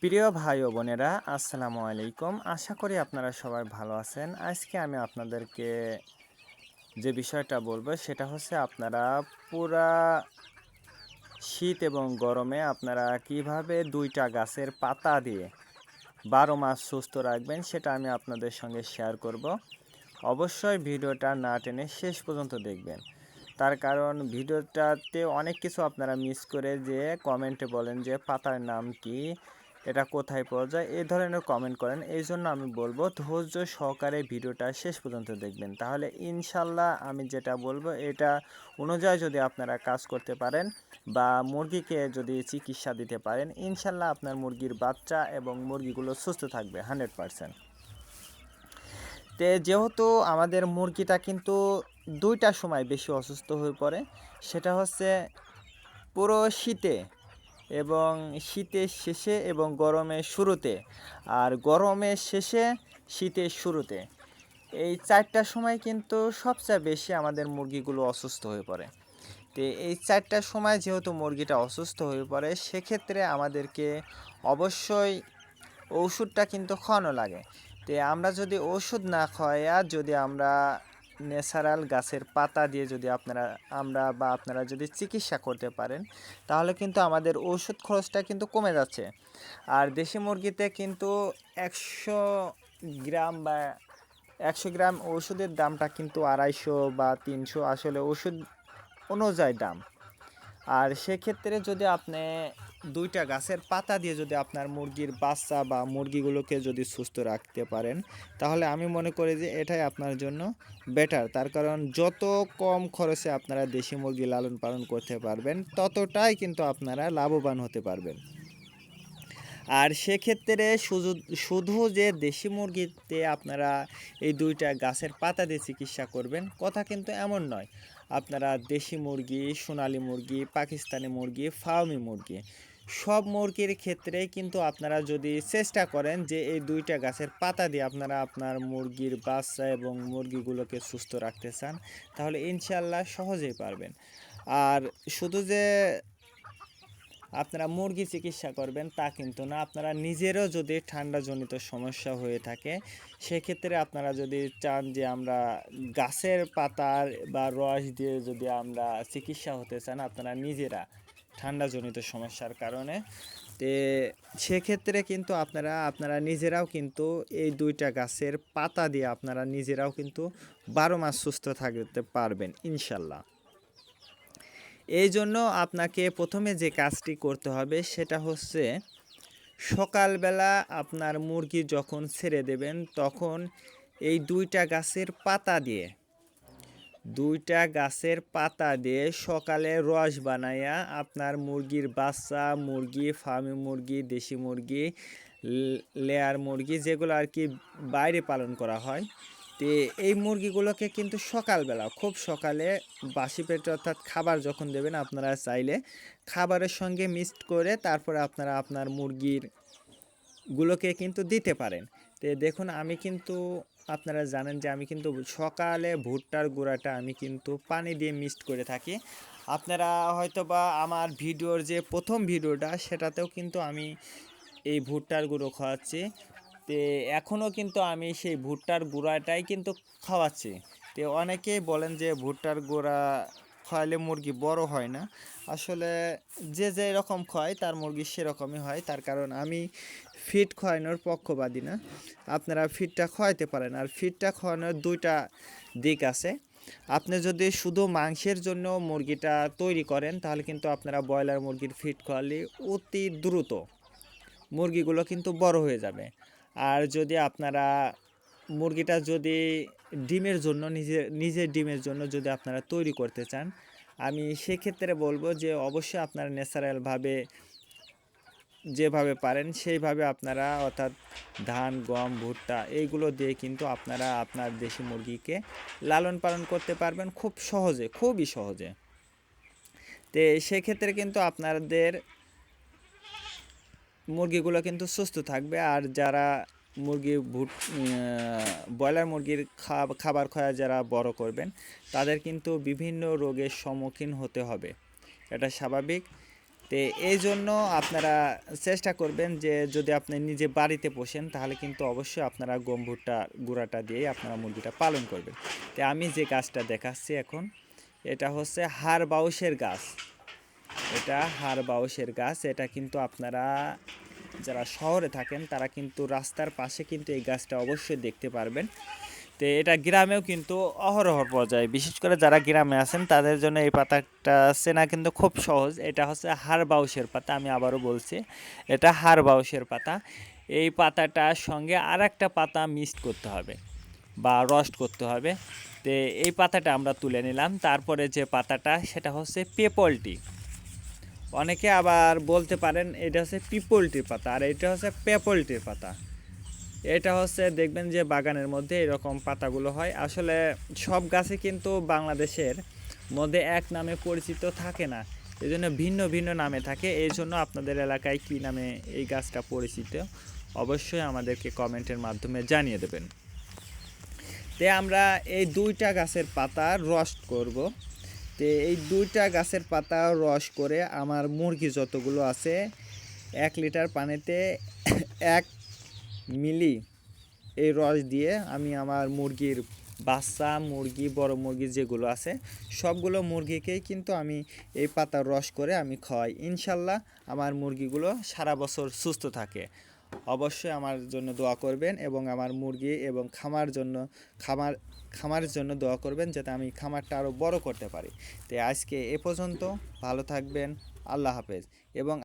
প্রিয় ভাই ও বোনেরা, আসসালামু আলাইকুম। আশা করি আপনারা সবাই ভালো আছেন। আজকে আমি আপনাদেরকে যে বিষয়টা বলবো সেটা হচ্ছে আপনারা পুরা শীত এবং গরমে আপনারা কিভাবে ২টা গাছের পাতা দিয়ে ১২ মাস সুস্থ রাখবেন সেটা আমি আপনাদের সঙ্গে শেয়ার করব। অবশ্যই ভিডিওটা না টেনে শেষ পর্যন্ত দেখবেন। তার কারণ ভিডিওটাতে অনেক কিছু আপনারা মিস করে যে কমেন্টে বলেন যে পাতার নাম কি, এটা কোথায় পাওয়া যায়, এই ধরনের কমেন্ট করেন। এই জন্য আমি বলবো ধৈর্য সহকারে ভিডিওটা শেষ পর্যন্ত দেখবেন, তাহলে ইনশাল্লাহ আমি যেটা বলবো এটা অনুযায়ী যদি আপনারা কাজ করতে পারেন বা মুরগিকে যদি চিকিৎসা দিতে পারেন, ইনশাল্লাহ আপনার মুরগির বাচ্চা এবং মুরগিগুলো সুস্থ থাকবে 100%। যেহেতু আমাদের মুরগিটা কিন্তু দুইটা সময় বেশি অসুস্থ হয়ে পড়ে, সেটা হচ্ছে পুরো শীতে এবং শীতের শেষে এবং গরমের শুরুতে, আর গরমের শেষে শীতের শুরুতে, এই 4টা সময় কিন্তু সবচেয়ে বেশি আমাদের মুরগিগুলো অসুস্থ হয়ে পড়ে। এই 4টার সময় যেহেতু মুরগিটা অসুস্থ হয়ে পড়ে, সেক্ষেত্রে আমাদেরকে অবশ্যই ওষুধটা কিন্তু খাওয়ানো লাগে। আমরা যদি ওষুধ না খাওয়াইয়া যদি আমরা ন্যাচারাল গাছের পাতা দিয়ে যদি আপনারা যদি চিকিৎসা করতে পারেন, তাহলে কিন্তু আমাদের ওষুধ খরচটা কিন্তু কমে যাচ্ছে। আর দেশি মুরগিতে কিন্তু 100 গ্রাম বা 100 গ্রাম ওষুধের দামটা কিন্তু 250 বা 300, আসলে ওষুধ অনুযায়ী দাম। আর সেক্ষেত্রে যদি আপনি 2টা গাছের পাতা দিয়ে যদি আপনার মুরগির বাচ্চা বা মুরগিগুলোকে যদি সুস্থ রাখতে পারেন, তাহলে আমি মনে করি যে এটাই আপনার জন্য বেটার। তার কারণ যত কম খরচে আপনারা দেশি মুরগি লালন পালন করতে পারবেন, ততটাই কিন্তু আপনারা লাভবান হতে পারবেন। আর সেক্ষেত্রে শুধু যে দেশি মুরগিতে আপনারা এই 2টা গাছের পাতা দিয়ে চিকিৎসা করবেন কথা কিন্তু এমন নয়। আপনারা দেশি মুরগি, সোনালী মুরগি, পাকিস্তানি মুরগি, ফার্মি মুরগি, সব মুরগির ক্ষেত্রে কিন্তু আপনারা যদি চেষ্টা করেন যে এই 2টা গাছের পাতা দিয়ে আপনারা আপনার মুরগির বাচ্চা এবং মুরগিগুলোকে সুস্থ রাখতে চান, তাহলে ইনশাল্লাহ সহজেই পারবেন। আর শুধু যে আপনারা মুরগি চিকিৎসা করবেন তা কিন্তু না, আপনারা নিজেরও যদি ঠান্ডাজনিত সমস্যা হয়ে থাকে, সেক্ষেত্রে আপনারা যদি চান যে আমরা গাছের পাতার বা রস দিয়ে যদি আমরা চিকিৎসা হতে চান আপনারা নিজেরা ঠান্ডাজনিত সমস্যার কারণে, তে সেক্ষেত্রে কিন্তু আপনারা নিজেরাও কিন্তু এই 2টা গাছের পাতা দিয়ে আপনারা নিজেরাও কিন্তু 12 মাস সুস্থ থাকতে পারবেন ইনশাল্লাহ। এই জন্য আপনাকে প্রথমে যে কাজটি করতে হবে সেটা হচ্ছে সকালবেলা আপনার মুরগি যখন ছেড়ে দেবেন, তখন এই 2টা গাছের পাতা দিয়ে সকালে রস বানাইয়া আপনার মুরগির বাচ্চা, মুরগি, ফার্মি মুরগি, দেশি মুরগি, লেয়ার মুরগি, যেগুলো আর কি বাইরে পালন করা হয়, এই মুরগিগুলোকে কিন্তু সকালবেলা খুব সকালে বাসি পেটে, অর্থাৎ খাবার যখন দেবেন আপনারা চাইলে খাবারের সঙ্গে মিক্সড করে তারপরে আপনারা আপনার মুরগিগুলোকে কিন্তু দিতে পারেন। দেখুন, আমি কিন্তু আপনারা জানেন যে আমি কিন্তু সকালে ভুট্টার গুঁড়াটা আমি কিন্তু পানি দিয়ে মিক্সড করে থাকি। আপনারা হয়তো বা আমার ভিডিওর যে প্রথম ভিডিওটা সেটাতেও কিন্তু আমি এই ভুট্টার গুঁড়ো খাওয়াচ্ছি। এখনও কিন্তু আমি সেই ভুট্টার গুঁড়াটাই কিন্তু খাওয়াচ্ছি। অনেকেই বলেন যে ভুট্টার গুঁড়া খাওয়ালে মুরগি বড় হয় না। আসলে যে যে রকম খায় তার মুরগি সেরকমই হয়। তার কারণ আমি ফিড খাওয়ানোর পক্ষপাতী না। আপনারা ফিডটা খাওয়াইতে পারেন। আর ফিডটা খাওয়ানোর 2টা দিক আছে। আপনি যদি শুধু মাংসের জন্য মুরগিটা তৈরি করেন, তাহলে কিন্তু আপনারা ব্রয়লার মুরগির ফিড খাওয়ালে অতি দ্রুত মুরগিগুলো কিন্তু বড় হয়ে যাবে। আর যদি আপনারা মুরগিটা যদি ডিমের জন্য নিজের ডিমের জন্য যদি আপনারা তৈরি করতে চান, আমি সেক্ষেত্রে বলবো যে অবশ্যই আপনারা ন্যাচারালভাবে যেভাবে পারেন সেইভাবে আপনারা, অর্থাৎ ধান, গম, ভুট্টা এইগুলো দিয়ে কিন্তু আপনারা আপনার দেশি মুরগিকে লালন পালন করতে পারবেন খুব সহজে, খুবই সহজে। সেক্ষেত্রে কিন্তু আপনাদের মুরগিগুলো কিন্তু সুস্থ থাকবে। আর যারা মুরগি ব্রয়লার মুরগির খাবার খাওয়া যারা বড় করবেন, তাদের কিন্তু বিভিন্ন রোগের সম্মুখীন হতে হবে, এটা স্বাভাবিক। তো এই জন্য আপনারা চেষ্টা করবেন যে যদি আপনি নিজে বাড়িতে পোষেন তাহলে কিন্তু অবশ্যই আপনারা গম ভুট্টা গুঁড়াটা দিয়েই আপনারা মুরগিটা পালন করবেন। তো আমি যে গাছটা দেখাচ্ছি এখন, এটা হচ্ছে হাড় বাউসের গাছ। এটা হাড় বাউসের গাছ। এটা কিন্তু আপনারা যারা শহরে থাকেন তারা কিন্তু রাস্তার পাশে কিন্তু এই গাছটা অবশ্যই দেখতে পারবেন। তো এটা গ্রামেও কিন্তু অহরহ পাওয়া যায়। বিশেষ করে যারা গ্রামে আছেন তাদের জন্য এই পাতাটা চেনা কিন্তু খুব সহজ। এটা হচ্ছে হাড় বাউসের পাতা। আমি আবারও বলছি, এটা হাড় বাউসের পাতা। এই পাতাটার সঙ্গে আর একটা পাতা মিক্সড করতে হবে বা রোস্ট করতে হবে। তো এই পাতাটা আমরা তুলে নিলাম। তারপরে যে পাতাটা সেটা হচ্ছে পেপল টি। অনেকে আবার বলতে পারেন এটা হচ্ছে পিপল টির পাতা, আর এটা হচ্ছে পেপল টির পাতা। এটা হচ্ছে দেখবেন যে বাগানের মধ্যে এরকম পাতাগুলো হয়। আসলে সব গাছে কিন্তু বাংলাদেশের মধ্যে এক নামে পরিচিত থাকে না, এই জন্য ভিন্ন ভিন্ন নামে থাকে। এই জন্য আপনাদের এলাকায় কী নামে এই গাছটা পরিচিত অবশ্যই আমাদেরকে কমেন্টের মাধ্যমে জানিয়ে দেবেন। তে আমরা এই দুইটা গাছের পাতা রোস্ট করব। তো এই দুইটা গাছের পাতা রস করে আমার মুরগি যতগুলো আছে 1 লিটার পানিতে 1 মিলি এই রস দিয়ে আমি আমার মুরগির বাচ্চা মুরগি বড় মুরগি যেগুলো আছে সবগুলো মুরগিকেই কিন্তু আমি এই পাতার রস করে আমি খাওয়াই। ইনশাল্লাহ আমার মুরগিগুলো সারা বছর সুস্থ থাকে। অবশ্যই আমার জন্য দোয়া করবেন এবং আমার মুরগি এবং খামারের জন্য দোয়া করবেন যাতে আমি খামারটা আরও বড় করতে পারি। তো আজকে এ পর্যন্ত, ভালো থাকবেন, আল্লাহ হাফেজ। এবং